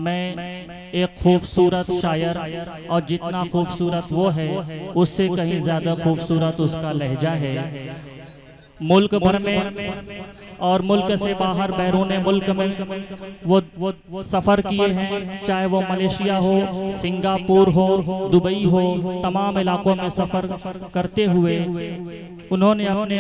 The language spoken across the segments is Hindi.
मैं एक खूबसूरत शायर, और जितना खूबसूरत वो है उससे कहीं ज़्यादा खूबसूरत उसका लहजा है। मुल्क भर में और मुल्क से बाहर बैरून मुल्क में वो सफ़र किए हैं, चाहे वो मलेशिया हो, सिंगापुर हो, दुबई हो, तमाम इलाकों में सफ़र करते हुए उन्होंने अपने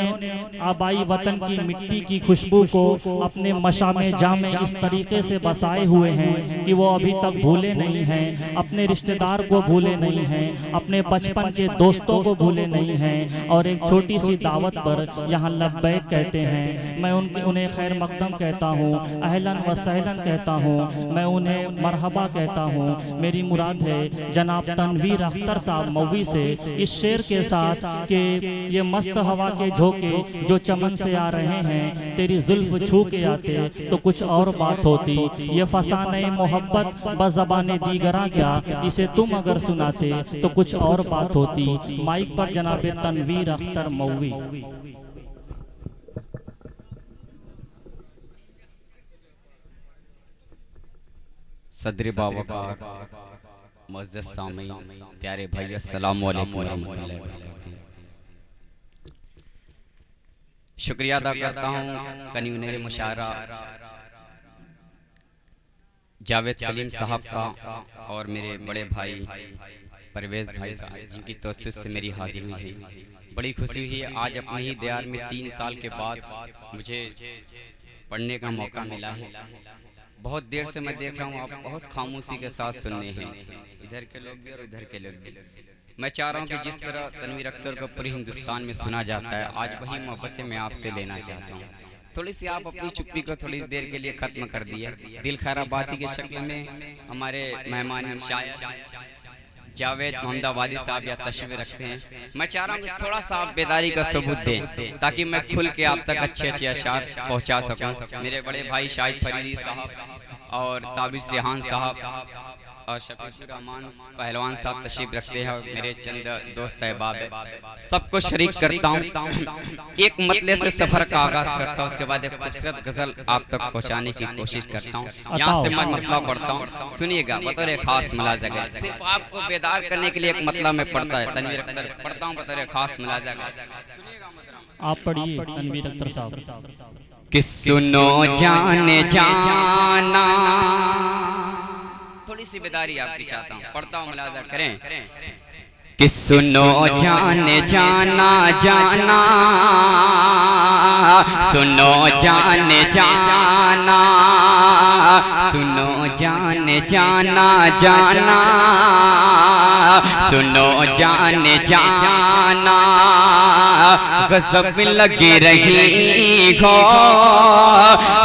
आबाई वतन की मिट्टी की खुशबू को अपने मशामे जामे इस तरीके से बसाए हुए हैं कि वो अभी तक भूले नहीं हैं, अपने रिश्तेदार को भूले नहीं हैं, अपने बचपन के दोस्तों को भूले नहीं हैं, और एक छोटी सी दावत पर यहाँ लब्बैक कहते हैं। मैं उन्हें खैर मकदम कहता हूँ, अहलन व सहलन कहता हूँ, मैं उन्हें मरहबा कहता हूँ। मेरी मुराद है जनाब तनवीर अख्तर साहब मौवी से इस शेर के साथ कि ये मस्त हवा के झोंके जो चमन से आ रहे हैं, तेरी जुल्फ छू के आते तो कुछ और बात होती। ये फसाने मोहब्बत बज़बाने दीगरा गया, इसे तुम अगर सुनाते तो कुछ और बात होती। माइक पर जनाब तनवीर अख्तर मौवी। सदर बावकार मुअज़्ज़ज़ सामीन, प्यारे भाई, अस्सलामु अलैकुम रहमतुल्लाहि व बरकातहू। शुक्रिया अदा करता हूँ कन्वीनर मुशायरा जावेद कलीम साहब का और मेरे बड़े भाई परवेज़ भाई साहब, जिनकी तवज्जुह से मेरी हाजिरी है। बड़ी खुशी हुई है आज अपने ही दयार में 3 साल के बाद मुझे पढ़ने का मौका मिला है। बहुत देर से मैं देख रहा हूँ आप बहुत खामोशी के साथ सुन रहे हैं, इधर के लोग भी और इधर के लोग भी। मैं चाह रहा हूँ कि जिस तरह तनवीर अख्तर को पूरे हिंदुस्तान में सुना जाता है, आज वही मोहब्बतें मैं आपसे लेना चाहता हूँ। थोड़ी सी आप अपनी चुप्पी को थोड़ी देर के लिए ख़त्म कर दिया। दिल खैराबादी के शक्ल में हमारे मेहमान शायर जावेद मोहम्मदाबादी साहब या तशरीफ रखते हैं। मैं चाह रहा हूँ कि थोड़ा सा आप बेदारी का सबूत दें ताकि मैं खुल के आप तक अच्छे अच्छे अशार पहुँचा सकूँ। मेरे बड़े भाई शाहिद फरीदी साहब और ताबिश रिहान साहब और शफीकुर रहमान पहलवान साहब तशरीफ रखते हैं, और मेरे चंद दोस्त अहबाब है, सबको शरीक करता हूँ। एक मतले से सफ़र का आगाज़ करता हूँ, उसके बाद एक खूबसूरत गज़ल आप तक पहुँचाने की कोशिश करता हूँ। यहाँ से मैं मतलब पढ़ता हूँ, सुनिएगा बतौर ख़ास मुलाज़ा है। सिर्फ आपको बेदार करने के लिए एक मतलब में पढ़ता है तनवीर अख्तर, पढ़ता हूँ बतौर ख़ास मुलाज़ा है। आप पढ़िए तनवीर अख्तर साहब। कि सुनो जाने जाना, थोड़ी सी बेदारी आपकी चाहता हूँ, पढ़ता हूँ मुलाज़ा करें। कि सुनो जाने जाना जाना, सुनो जाने जाना, सुनो जाने जाना जाना, सुनो जाने जाना, गज़ब लगी रही हो,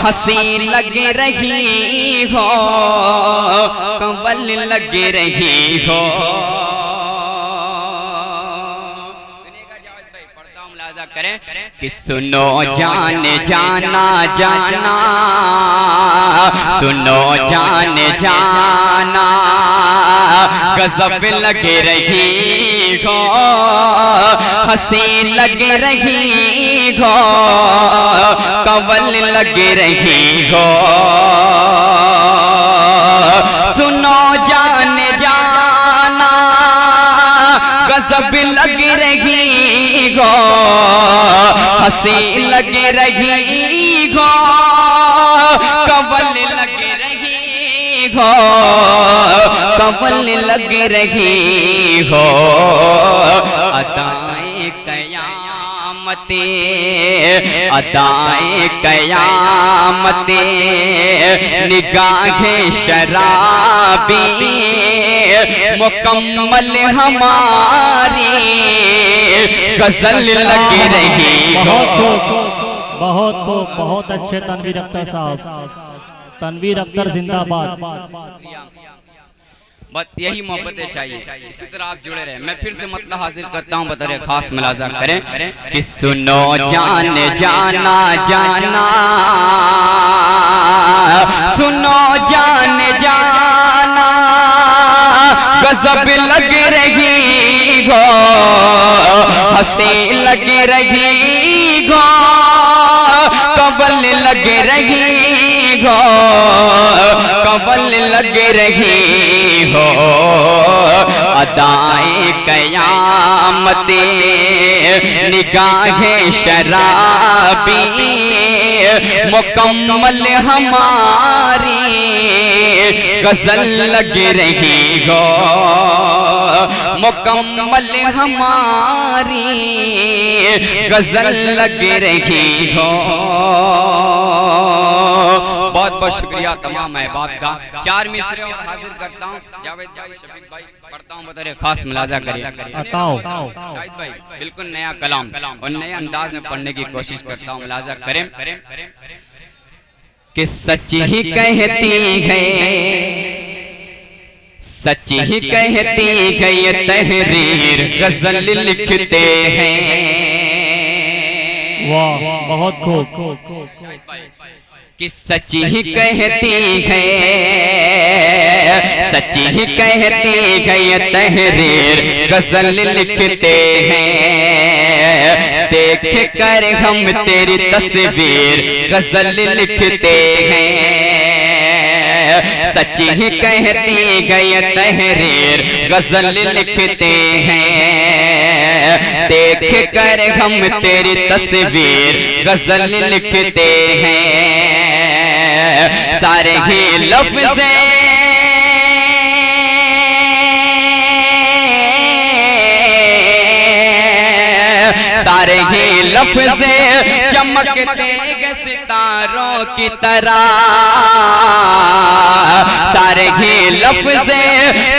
हंसी लगी रही हो, कंवल लगी रही हो। सुनिएगा जावेद भाई, पढ़ता हूँ मुलाज़ा करें। कि सुनो जाने जाना जाना, सुनो जाने जाना, गज़ब लगे रही हो, हंसी लगे रही हो, कंवल लगे रही हो। सुनो जाने जाना, गज़ब लग रही हो, हंसी लग रही हो, कंवल लग रही हो, कंवल लग रही हो। अदाए कयामते, अदाए कयामते, निगाहे शराबी मुकम्मल हमारी, गजल लग रही हो। बहुत खूब, बहुत अच्छे तनवीर अख्तर साहब, तनवीर अख्तर जिंदाबाद। बस यही मोहब्बतें चाहिए, इसी तरह आप जुड़े रहे। मैं फिर से मतलब हाजिर करता हूँ, बतौर खास मुलाज़ा करें। कि सुनो जाने जाना जाना, सुनो जाने जाना, गज़ब लग रही हो, हंसी लग रही हो, कंवल लग रही हो, अव्वल लग रही हो अदाए कयामते, निगाहे शराबी मुकम्मल हमारी गजल लग रही हो मुकम्मल हमारी गजल लग रही हो। बहुत बहुत शुक्रिया तमाम अहबाब का। 4 मिसरे और हाजिर करता हूँ। जावेद भाई, शफीक भाई, पढ़ता हूँ, बता खास मुलाजा करिए। शाहिद भाई बिल्कुल नया कलाम और नए अंदाज में पढ़ने की कोशिश करता हूँ, मुलाजा करें। कि सच ही कहती है, सच ही कहती है ये तहरीर गजल लिखते हैं। वाह, बहुत खूब। कि सच ही कहती है, सच ही कहती है ये तहरीर गजल लिखते हैं। देख कर हम तेरी तस्वीर गजल लिखते हैं। सच ही कहती है ये तहरीर गजल लिखते हैं। देख कर हम तेरी तस्वीर गजल लिखते हैं। सारे ही लफ्ज़ सारे ही लफ्ज़ चमकते हैं सितारों की तरह। सारे ही लफ्ज़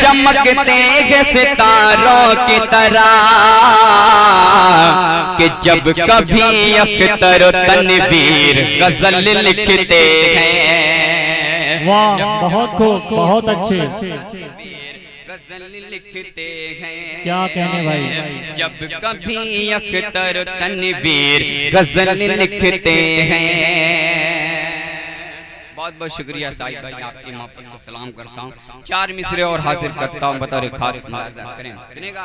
चमकते हैं सितारों की तरह। कि जब कभी अख्तर तनवीर गजल लिखते हैं। वाह, बहुत खूब, बहुत अच्छे, गजल लिखते हैं। क्या कहने भाई। जब कभी अख्तर तनवीर गजल लिखते हैं। बहुत बहुत शुक्रिया साहिब भाई, आपकी मोहब्बत को सलाम करता हूँ। 4 मिसरे और हाजिर करता हूँ, बतौर खास मुलाजा करें। सुनेगा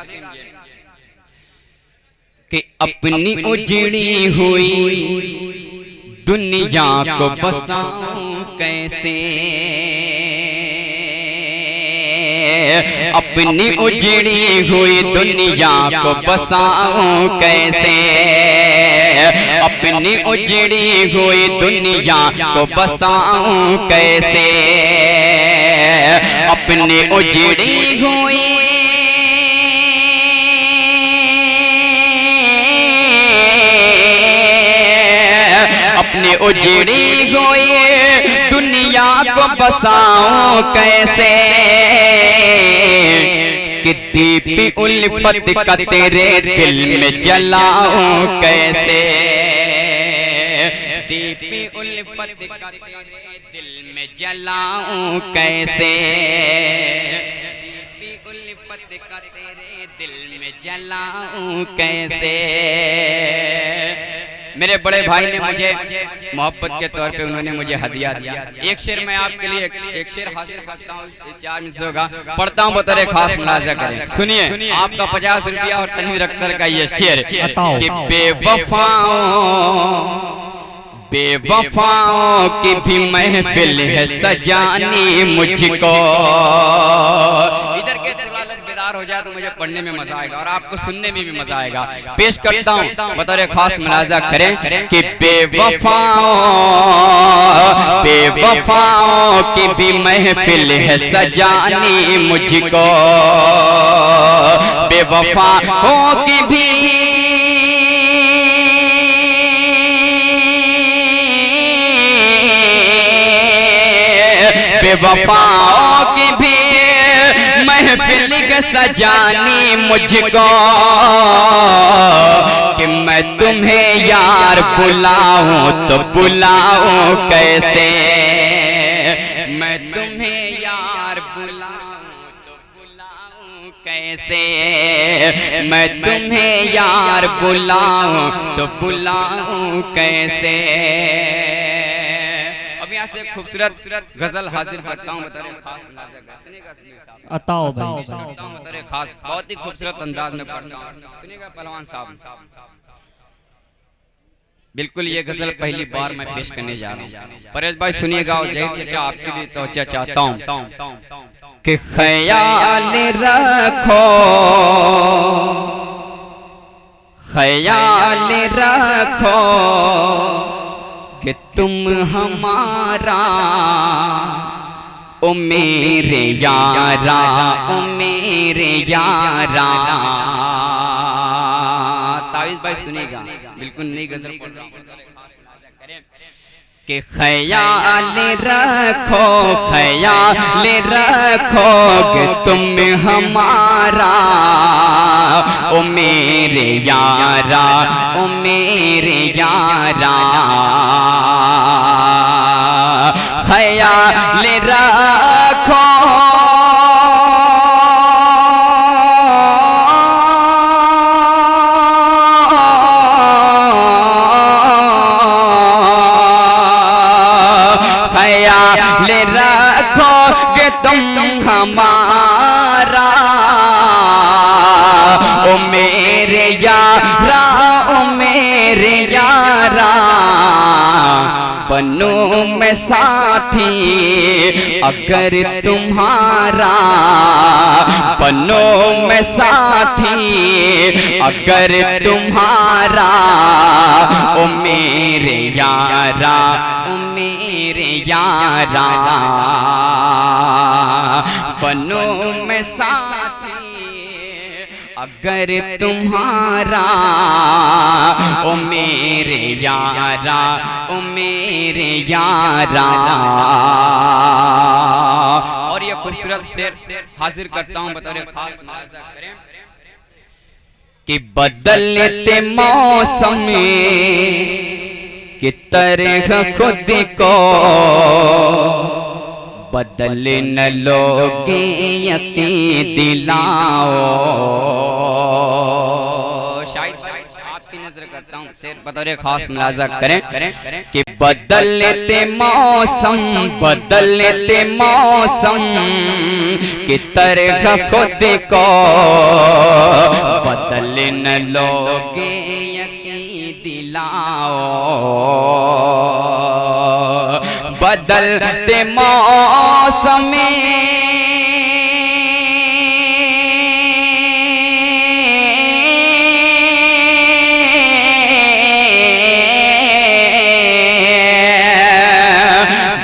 कि अपनी उजड़ी हुई दुनिया को बसाऊं कैसे, अपनी उजड़ी हुई दुनिया को बसाऊं कैसे। अपनी उजड़ी हुई दुनिया को बसाऊं कैसे। अपनी उजड़ी हुई अपनी उजड़ी हुई दुनिया को बसाऊं कैसे। कि दीप उल्फत का तेरे दिल में जलाऊं कैसे। दीप उल्फत का तेरे दिल में जलाऊं कैसे। दीप उल्फत का तेरे दिल में जलाऊं कैसे। मेरे बड़े भाई ने मुझे मोहब्बत के तौर पे उन्होंने मुझे हदिया दिया। एक शेर मैं आपके लिए एक शेर हाजिर करता हूँ, 4 मिसरों का पढ़ता हूँ, बतौर खास मुलाजा करें। सुनिए, आपका 50 रुपया और तनवीर अख्तर का ये शेर कि बेवफाओं की भी महफिल है सजानी मुझको। इधर के बेदार हो जाए तो मुझे पढ़ने में मजा आएगा और आपको सुनने में भी मजा आएगा। पेश करता हूँ, बतौर खास मुलाजा करें कि बेवफाओं की भी महफिल है सजानी मुझको। बेवफाओं की भी बेवफाओं की भी महफिल सजानी मुझको। कि मैं तुम्हें यार बुलाऊं तो बुलाऊं कैसे। मैं तुम्हें यार बुलाऊं तो बुलाऊं कैसे। मैं तुम्हें यार बुलाऊं तो बुलाऊं कैसे। यहाँ से खूबसूरत गजल हाजिर करता हूँ, बतौर खास सुनेगा अताओ भाई, बतौर खास बहुत ही खूबसूरत अंदाज में पढ़ता हूँ। सुनेगा पहलवान साहब। बिल्कुल ये गजल पहली बार मैं पेश करने जा रहा हूँ। परेश भाई सुनिएगा और जहीर चचा आपके लिए तवज्जो चाहता हूँ कि ख्याल रखो, ख्याल रखो कि तुम हमारा, ओ मेरे यारा, ओ मेरे यारा। तावीज़ भाई सुनिएगा, बिल्कुल नई गजल पढ़ रहा हूँ कि ख्याल रखो, ख्याल रखो कि तुम हमारा, ओ मेरे यारा, ओ मेरे यारा। ख्याल रखो, ख्याल रखो कि तुम हमारा, ओ मेरे यारा, ओ मेरे यारा। बनूं मैं साथी अगर तुम्हारा, बनूं मैं साथी अगर तुम्हारा, ओ मेरे यारा, ओ मेरे यारा। बनूं मैं साथी अगर तुम्हारा, ओ मेरे यारा, ओ मेरे यारा। और ये खूबसूरत शेर हाजिर करता हूँ बतौर खास मुलाज़ा करें कि बदलते मौसम की तरह खुद को बदल न लोगे यकीन दिलाओ। शायद आपकी नजर करता हूँ शेर बतौर खास मुलाज़ा करें कि बदलते मौसम, बदलते मौसम की तरह खुद को बदल न लोगे यकीन दिलाओ। बदलते मौसम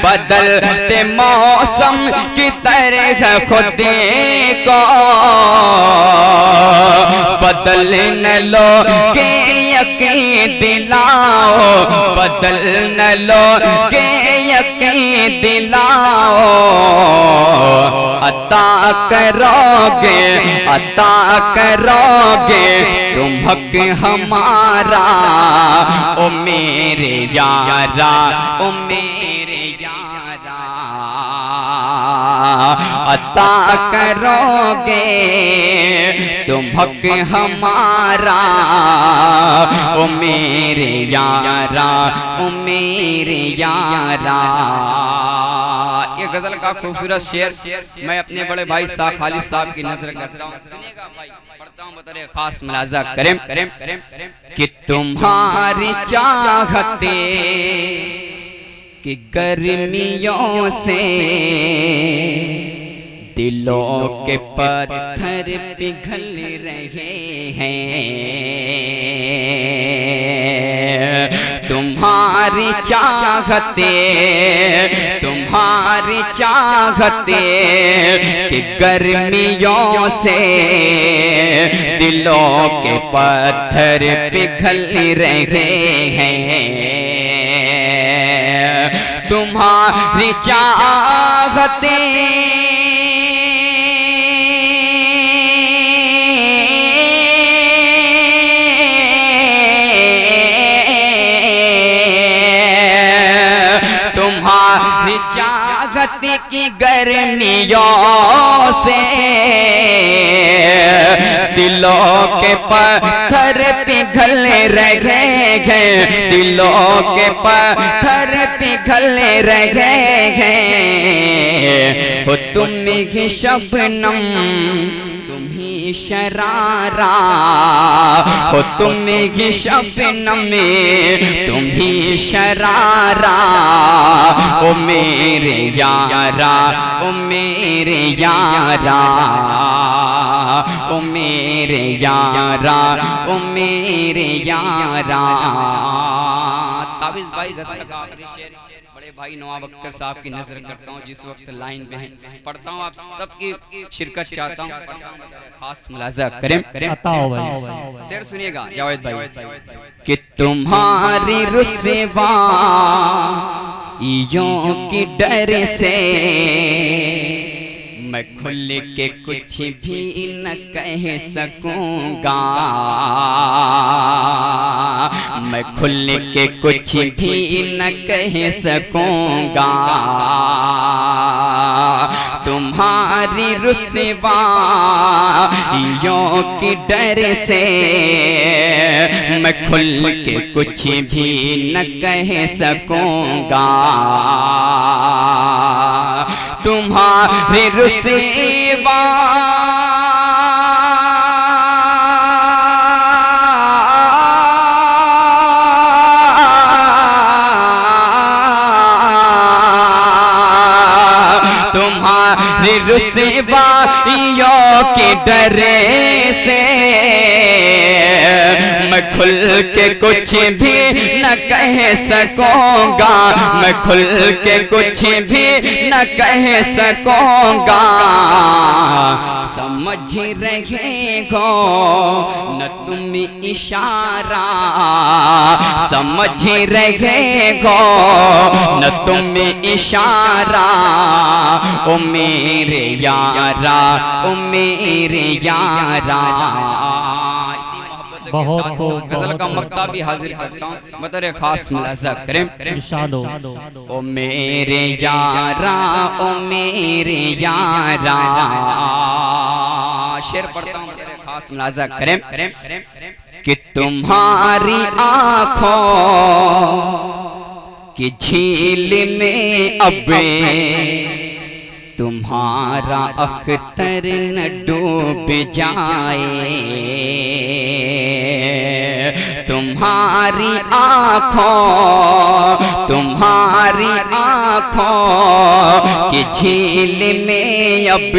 बदलते मौसम की तरह खुद को बदल न लोगे यकीन दिलाओ, बदल न लोगे यकीन दिलाओ। अता करोगे, अता करोगे तुम हक हमारा, ओ मेरे यारा, ओ मेरे यारा। अता करोगे तुम हक हमारा, ओ मेरे यारा, ओ मेरे यारा। ये गजल का खूबसूरत शेर मैं अपने बड़े भाई शाह खालिद साहब की नजर करता हूँ। सुनिएगा भाई, पढ़ता हूँ बतौर खास मुलाज़ा करें कि तुम्हारी चाहते कि गर्मियों से दिलों के पत्थर पिघल रहे हैं। तुम्हारी चाहते, तुम्हारी चाहते कि गर्मियों से दिलों के पत्थर पिघल रहे हैं। तुम्हारी चाहते तुम्हारी चाहत की गर्मियों से दिलों के पत्थर पिघल रहे हैं, दिलों के पत्थर पिघल रहे हैं। तुम ही शबनम तुम ही शरारा, हो तुम ही शबनम तुम ही शरारा, ओ मेरे यारा, ओ मेरे यारा, ओ मेरे यारा, ओ मेरे यारा। ताबिज़ भाई गज़ल का आखिरी शेर बड़े भाई नवाब अख्तर साहब की नजर करता हूँ, जिस वक्त लाइन पे हैं पढ़ता हूँ, आप सबकी शिरकत चाहता हूँ, खास मुलाजा करें। शेर सुनिएगा जावेद भाई कि तुम्हारी रुसवा ईयों की डर से मैं खुल के कुछ भी न कह सकूंगा, मैं खुल के कुछ भी न कह सकूंगा, तुम्हारी रुसवा ईयों की डर से मैं खुल के कुछ भी न कह सकूंगा, तुम्हारी रुसवा तुम्हारी रुसवाइयों के डर से मैं खुल के कुछ भी न कह सकूंगा, मैं खुल के कुछ भी न कह सकूंगा, समझ रहे हो न तुम इशारा, समझ रहे हो न तुम इशारा, ओ मेरे यारा, ओ मेरे यारा। बहुत खूब गजल का मक्ता भी हाजिर करता हूँ, बतौर खास मुलाजा करें। इरशाद हो। ओ मेरे यारा, ओ मेरे यारा, शेर पढ़ता हूँ, बतौर खास मुलाजा करें कि तुम्हारी आँखों की झील में अब तुम्हारा अख्तर न डूब जाए, तुम्हारी आँखों, तुम्हारी आँखों की झील में अब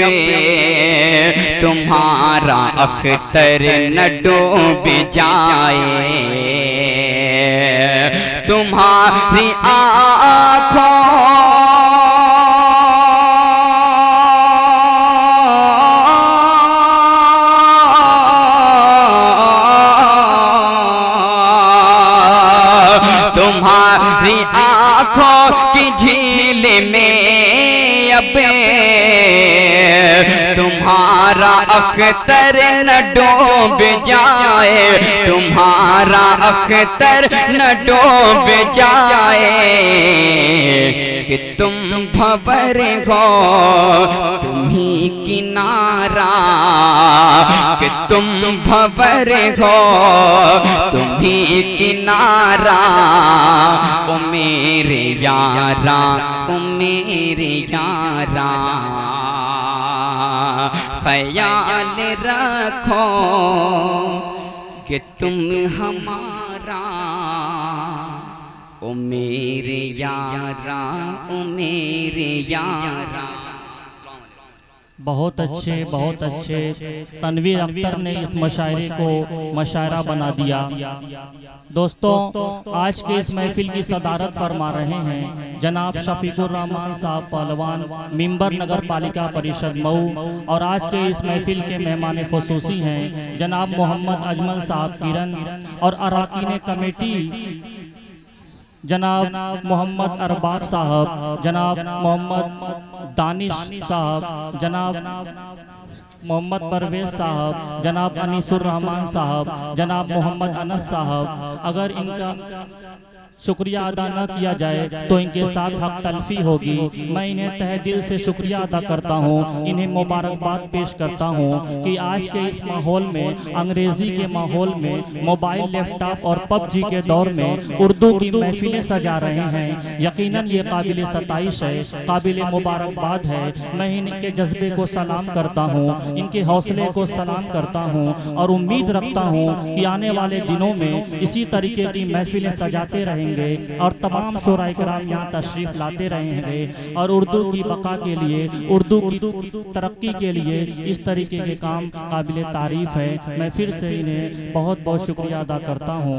तुम्हारा अख्तर न डूब जाए, तुम्हारी आँखों तुम्हारी आँखों की झील में अब तुम्हारा अख्तर न डूब जाए, तुम्हारा अख्तर न डूब जाए, कि तुम भंवर हो तुम ही किनारा, कि तुम भंवर हो तुम ही किनारा, ओ मेरे यारा, ओ मेरे यारा, ख्याल रखो कि तुम हमारा, ओ मेरे यारा, ओ मेरे यारा। बहुत अच्छे तनवीर अख्तर ने इस मशायरे को मशायरा बना दिया। दोस्तों, आज के इस महफिल की सदारत फरमा रहे हैं जनाब शफीकुर रहमान साहब पहलवान, मिंबर नगर पालिका परिषद मऊ, और आज के इस महफिल के मेहमान खुसूसी हैं जनाब मोहम्मद अजमल साहब किरण, और अरकान कमेटी जनाब मोहम्मद अरबाब साहब, जनाब मोहम्मद दानिश साहब, जनाब मोहम्मद परवेज साहब, जनाब अनीसुर रहमान साहब, जनाब मोहम्मद अनस साहब। अगर इनका शुक्रिया अदा न किया जाए तो इनके साथ हक तलफी होगी। मैं इन्हें तहे दिल से शुक्रिया अदा करता हूँ, इन्हें मुबारकबाद पेश करता हूँ कि आज के इस माहौल में, अंग्रेज़ी के माहौल में, मोबाइल, लैपटॉप और पबजी के दौर में उर्दू की महफिलें सजा रहे हैं। यकीनन ये काबिल सताइश है, काबिल मुबारकबाद है। मैं इनके जज्बे को सलाम करता हूँ, इनके हौसले को सलाम करता हूँ और उम्मीद रखता हूँ कि आने वाले दिनों में इसी तरीके की महफिलें सजाते रहेंगे और तमाम शोराए कराम यहाँ तशरीफ़ लाते रहेंगे और उर्दू की बका के लिए, उर्दू की तरक्की के लिए इस तरीके के काम काबिल तारीफ़ है। मैं फिर से इन्हें बहुत बहुत शुक्रिया अदा करता हूँ।